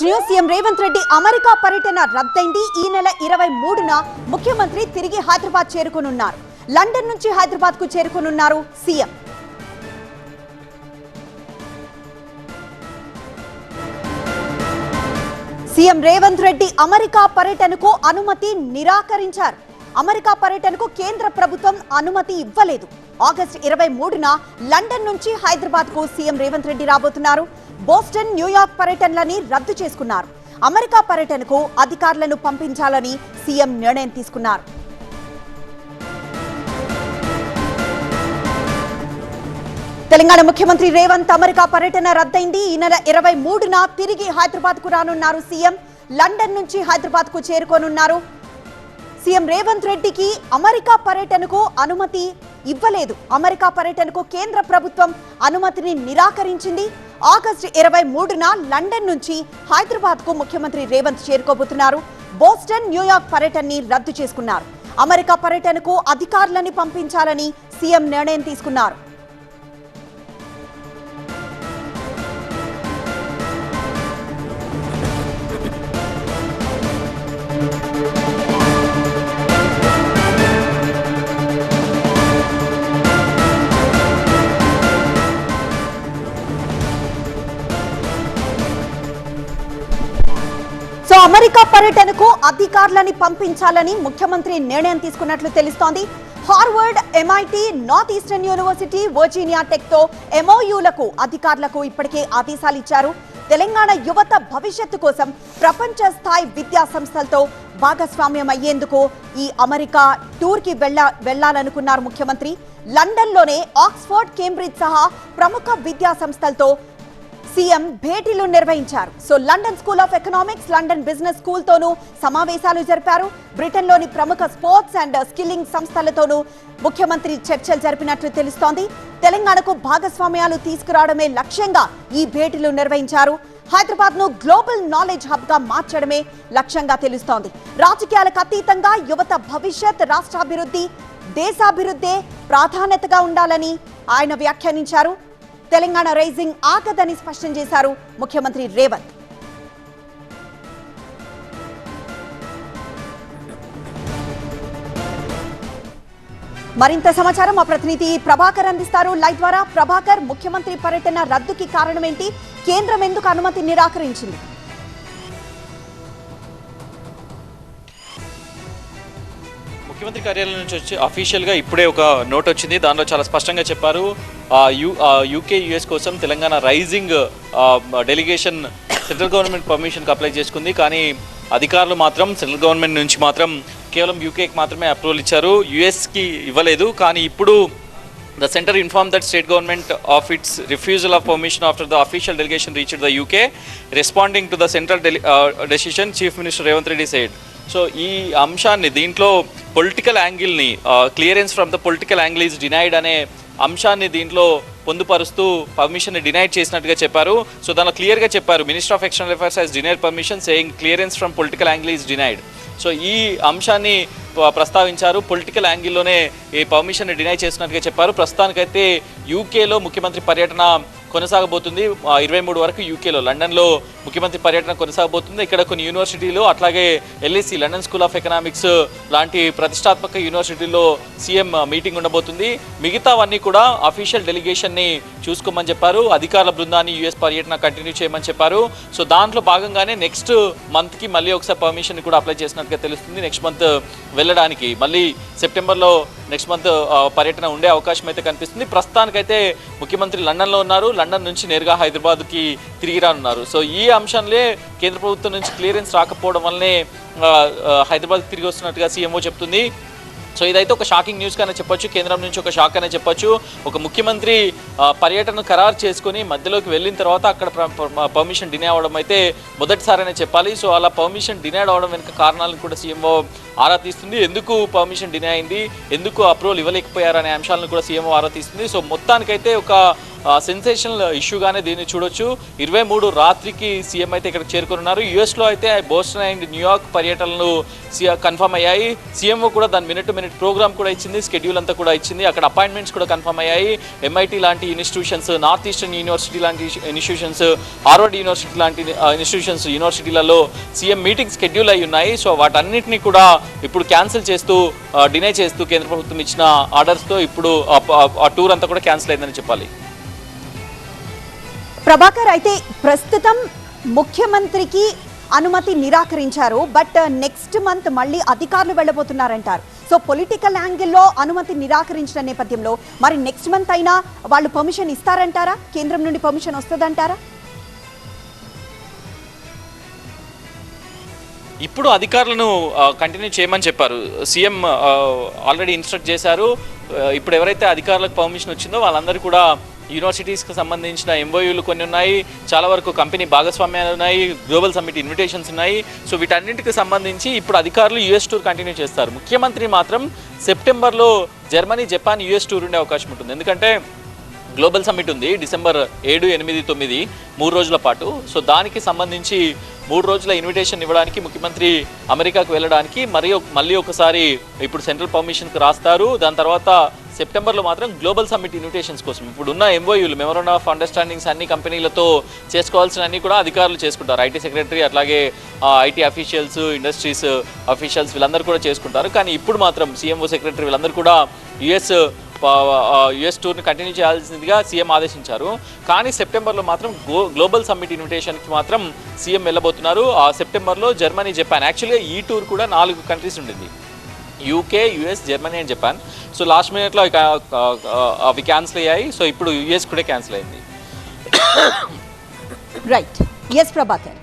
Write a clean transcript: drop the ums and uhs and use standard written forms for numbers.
CM Revanth Reddy America పర్యటన రద్దయింది. ఈ నెల 23న ముఖ్యమంత్రి తిరిగి హైదరాబాద్ చేరుకోనున్నారు. లండన్ నుంచి హైదరాబాద్ కు చేరుకోనున్నారు CM. CM Revanth Reddy America పర్యటనకు అనుమతి నిరాకరించారు. అమెరికా పర్యటనకు కేంద్ర ప్రభుత్వం అనుమతి ఇవ్వలేదు. ఆగస్టు 23న లండన్ నుంచి హైదరాబాద్ కు సీఎం రేవంత్ రెడ్డి రాబోతున్నారు. బోస్టన్, న్యూయార్క్ పర్యటనలని రద్దు చేసుకున్నారు. అమెరికా పర్యటనకు అధికారులను పంపించాలని సీఎం నిర్ణయం తీసుకున్నారు. తెలంగాణ ముఖ్యమంత్రి రేవంత్ అమెరికా పర్యటన రద్దయింది. ఈ నెల 23న తిరిగి హైదరాబాద్ కు రానున్నారు సీఎం. లండన్ నుంచి హైదరాబాద్ కు చేరుకోనున్నారు. సీఎం రేవంత్ రెడ్డికి అమెరికా పర్యటనకు అనుమతి ఇవ్వలేదు. అమెరికా పర్యటనకు కేంద్ర ప్రభుత్వం అనుమతిని నిరాకరించింది. ఆగస్టు 23న లండన్ నుంచి హైదరాబాద్ కు ముఖ్యమంత్రి రేవంత్ చేరుకోబోతున్నారు. బోస్టన్, న్యూయార్క్ పర్యటనని రద్దు చేసుకున్నారు. అమెరికా పర్యటనకు అధికారులను పంపించాలని సీఎం నిర్ణయం తీసుకున్నారు. అమెరికా పర్యటనకు అధికారులను పంపించాలని ముఖ్యమంత్రి నిర్ణయం తీసుకున్నట్లు తెలుస్తోంది. Harvard, MIT, north eastern university, Virginia tech తో MOUలకు అధికారులకు ఇప్పటికే ఆదేశాలు ఇచ్చారు. తెలంగాణ యువత భవిష్యత్తు కోసం ప్రపంచ స్థాయి విద్యా సంస్థలతో భాగస్వామ్యం అయ్యేందుకు ఈ అమెరికా టూర్ కి వెళ్లాలనుకున్నారు ముఖ్యమంత్రి. లండన్లోనే ఆక్స్ఫర్డ్, కేంబ్రిడ్జ్ సహా ప్రముఖ విద్యా సంస్థలతో సీఎం భేటీలు నిర్వహించారు. London school of economics, London business school తోనూ సమావేశాలు జరిపారు. బ్రిటన్లోని ప్రముఖ స్పోర్ట్స్ అండ్ స్కిల్లింగ్ సంస్థలతోనూ ముఖ్యమంత్రి చర్చలు జరిపినట్లు తెలుస్తోంది. తెలంగాణకు భాగస్వామ్యాలు తీసుకురావడమే లక్ష్యంగా ఈ భేటీలు నిర్వహించారు. హైదరాబాద్ ను గ్లోబల్ నాలెడ్జ్ హబ్ గా మార్చడమే లక్ష్యంగా తెలుస్తోంది. రాజకీయాలకు అతీతంగా యువత భవిష్యత్, రాష్ట్రాభివృద్ధి, దేశాభివృద్ధే ప్రాధాన్యతగా ఉండాలని ఆయన వ్యాఖ్యానించారు. తెలంగాణ రైజింగ్ ఆగదని స్పష్టం చేశారు ముఖ్యమంత్రి రేవంత్. మరింత సమాచారం మా ప్రతినిధి ప్రభాకర్ అందిస్తారు లైవ్ ద్వారా. ప్రభాకర్, ముఖ్యమంత్రి పర్యటన రద్దుకి కారణమేంటి? కేంద్రం ఎందుకు అనుమతి నిరాకరించింది? ముఖ్యమంత్రి కార్యాలయం నుంచి వచ్చి అఫీషియల్గా ఇప్పుడే ఒక నోట్ వచ్చింది. దానిలో చాలా స్పష్టంగా చెప్పారు, UK, US కోసం Telangana rising delegation central government పర్మిషన్కి అప్లై చేసుకుంది. కానీ అధికారులు మాత్రం సెంట్రల్ గవర్నమెంట్ నుంచి మాత్రం కేవలం UKకి మాత్రమే అప్రూవల్ ఇచ్చారు, USకి ఇవ్వలేదు. కానీ ఇప్పుడు the center informed that state government of its refusal of permission after the official delegation reached the UK. Responding to the central decision, Chief Minister Revanth Reddy said. So ఈ అంశాన్ని, దీంట్లో పొలిటికల్ యాంగిల్ని, clearance from the political angle is denied అనే అంశాన్ని దీంట్లో పొందుపరుస్తూ పర్మిషన్ని denied చేసినట్టుగా చెప్పారు. So దానిలో క్లియర్గా చెప్పారు, minister of external affairs he's denied permission saying clearance from political angle is denied. So ఈ అంశాన్ని ప్రస్తావించారు. పొలిటికల్ యాంగిల్లోనే ఈ పర్మిషన్ని డినై చేసినట్టుగా చెప్పారు. ప్రస్తుతానికైతే యూకేలో ముఖ్యమంత్రి పర్యటన కొనసాగబోతుంది. 23 వరకు యూకేలో, లండన్లో ముఖ్యమంత్రి పర్యటన కొనసాగబోతుంది. ఇక్కడ కొన్ని యూనివర్సిటీలు, అట్లాగే LSE, London school of economics లాంటి ప్రతిష్టాత్మక యూనివర్సిటీల్లో సీఎం మీటింగ్ ఉండబోతుంది. మిగతావన్నీ కూడా అఫీషియల్ డెలిగేషన్ని చూసుకోమని చెప్పారు. అధికారుల బృందాన్ని US పర్యటన కంటిన్యూ చేయమని చెప్పారు. సో దాంట్లో భాగంగానే నెక్స్ట్ మంత్కి మళ్ళీ ఒకసారి పర్మిషన్ కూడా అప్లై చేసినట్టుగా తెలుస్తుంది. నెక్స్ట్ మంత్ వెళ్ళడానికి, మళ్ళీ సెప్టెంబర్లో నెక్స్ట్ మంత్ పర్యటన ఉండే అవకాశం అయితే కనిపిస్తుంది. ప్రస్తుతానికైతే ముఖ్యమంత్రి లండన్లో ఉన్నారు. లండన్ నుంచి నేరుగా హైదరాబాద్కి తిరిగి రానున్నారు. సో ఈ అంశాలే కేంద్ర ప్రభుత్వం నుంచి క్లియరెన్స్ రాకపోవడం వల్లనే హైదరాబాద్కి తిరిగి వస్తున్నట్టుగా CMO చెప్తుంది. సో ఇదైతే ఒక షాకింగ్ న్యూస్ కానీ చెప్పొచ్చు, కేంద్రం నుంచి ఒక షాక్ అనే చెప్పొచ్చు. ఒక ముఖ్యమంత్రి పర్యటన ఖరారు చేసుకుని మధ్యలోకి వెళ్ళిన తర్వాత అక్కడ పర్మిషన్ డినై అవ్వడం అయితే మొదటిసారనే చెప్పాలి. సో అలా పర్మిషన్ డినై అవ్వడం వెనుక కారణాలను కూడా CMO ఆరా తీస్తుంది. ఎందుకు పర్మిషన్ డినై అయింది, ఎందుకు అప్రూవల్ ఇవ్వలేకపోయారనే అంశాలను కూడా CMO ఆరా తీస్తుంది. సో మొత్తానికైతే ఒక సెన్సేషనల్ ఇష్యూగానే దీన్ని చూడొచ్చు. 23 రాత్రికి సీఎం అయితే ఇక్కడికి చేరుకున్నారు. యుఎస్లో అయితే బోస్టన్ అండ్ న్యూయార్క్ పర్యటనలు కన్ఫర్మ్ అయ్యాయి. సీఎంఓ కూడా దాని మినిట్ టు మినిట్ ప్రోగ్రామ్ కూడా ఇచ్చింది, స్కెడ్యూల్ అంతా కూడా ఇచ్చింది. అక్కడ అపాయింట్మెంట్స్ కూడా కన్ఫర్మ్ అయ్యాయి. MIT లాంటి ఇన్స్టిట్యూషన్స్, నార్త్ ఈస్టర్న్ యూనివర్సిటీ లాంటి ఇన్స్టిట్యూషన్స్, హార్వర్డ్ యూనివర్సిటీ లాంటి యూనివర్సిటీలలో సీఎం మీటింగ్ షెడ్యూల్ అయి ఉన్నాయి. సో వాటన్నిటిని కూడా ఇప్పుడు క్యాన్సిల్ చేస్తూ, డినై చేస్తూ కేంద్ర ప్రభుత్వం ఇచ్చిన ఆర్డర్స్తో ఇప్పుడు ఆ టూర్ అంతా కూడా క్యాన్సిల్ అయిందని చెప్పాలి. ప్రభాకర్, అయితే ప్రస్తుతం ముఖ్యమంత్రికి అనుమతి నిరాకరించారు, బట్ నెక్స్ట్ మంత్ మళ్ళీ అధికారులు వెళ్ళబోతున్నారంటారు. సో పొలిటికల్ యాంగిల్లో అనుమతి నిరాకరించిన నేపథ్యంలో మరి నెక్స్ట్ మంత్ అయినా వాళ్ళు పర్మిషన్ ఇస్తారంటారా? కేంద్రం నుండి పర్మిషన్ వస్తుందంటారా? ఇప్పుడు అధికారులను కంటిన్యూ చేయమని చెప్పారు. సీఎం ఆల్రెడీ ఇన్స్ట్రక్ట్ చేశారు. ఇప్పుడు ఎవరైతే అధికారులకు పర్మిషన్ వచ్చిందో వాళ్ళందరూ కూడా యూనివర్సిటీస్కి సంబంధించిన MOUలు కొన్ని ఉన్నాయి, చాలా వరకు కంపెనీ భాగస్వామ్యాలు ఉన్నాయి, గ్లోబల్ సమ్మిట్ ఇన్విటేషన్స్ ఉన్నాయి. సో వీటన్నింటికి సంబంధించి ఇప్పుడు అధికారులు US టూర్ కంటిన్యూ చేస్తారు. ముఖ్యమంత్రి మాత్రం సెప్టెంబర్లో జర్మనీ, జపాన్, US టూర్ ఉండే అవకాశం ఉంటుంది. ఎందుకంటే గ్లోబల్ సమ్మిట్ ఉంది డిసెంబర్ 7, 8, 9 3 రోజుల పాటు. సో దానికి సంబంధించి 3 రోజుల ఇన్విటేషన్ ఇవ్వడానికి ముఖ్యమంత్రి అమెరికాకు వెళ్ళడానికి మళ్ళీ ఒకసారి ఇప్పుడు సెంట్రల్ పర్మిషన్కి రాస్తారు. దాని తర్వాత సెప్టెంబర్లో మాత్రం గ్లోబల్ సమ్మిట్ ఇన్విటేషన్స్ కోసం ఇప్పుడున్న MOUలు, మెమోరాండం ఆఫ్ అండర్స్టాండింగ్స్ అన్ని కంపెనీలతో చేసుకోవాల్సిన అన్ని కూడా అధికారులు చేసుకుంటారు. IT సెక్రటరీ, అట్లాగే IT అఫీషియల్స్, ఇండస్ట్రీస్ అఫీషియల్స్ వీళ్ళందరూ కూడా చేసుకుంటారు. కానీ ఇప్పుడు మాత్రం CMO సెక్రటరీ వీళ్ళందరూ కూడా US టూర్ని కంటిన్యూ చేయాల్సిందిగా సీఎం ఆదేశించారు. కానీ సెప్టెంబర్లో మాత్రం గ్లోబల్ సమ్మిట్ ఇన్విటేషన్కి మాత్రం సీఎం వెళ్ళబోతున్నారు. ఆ సెప్టెంబర్లో జర్మనీ, జపాన్, యాక్చువల్గా ఈ టూర్ కూడా 4 కంట్రీస్ ఉండింది, UK, US, Germany and Japan. So last మినిట్లో అవి క్యాన్సిల్ అయ్యాయి. సో ఇప్పుడు US కూడా క్యాన్సిల్ అయింది. రైట్. ఎస్ ప్రభాకర్.